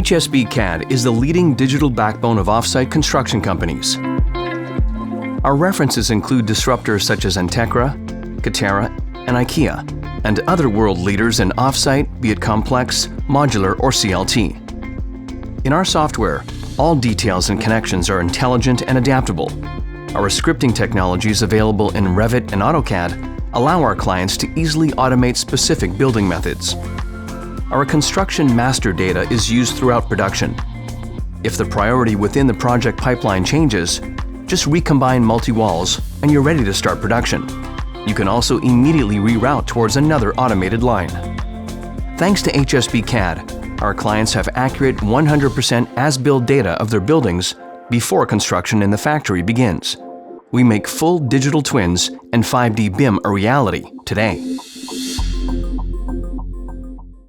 hsbcad is the leading digital backbone of off-site construction companies. Our references include disruptors such as Entekra, Katerra, and IKEA, and other world leaders in off-site, be it complex, modular, or CLT. In our software, all details and connections are intelligent and adaptable. Our scripting technologies available in Revit and AutoCAD allow our clients to easily automate specific building methods. Our construction master data is used throughout production. If the priority within the project pipeline changes, just recombine multi-walls and you're ready to start production. You can also immediately reroute towards another automated line. Thanks to hsbcad, our clients have accurate 100% as-built data of their buildings before construction in the factory begins. We make full digital twins and 5D BIM a reality today.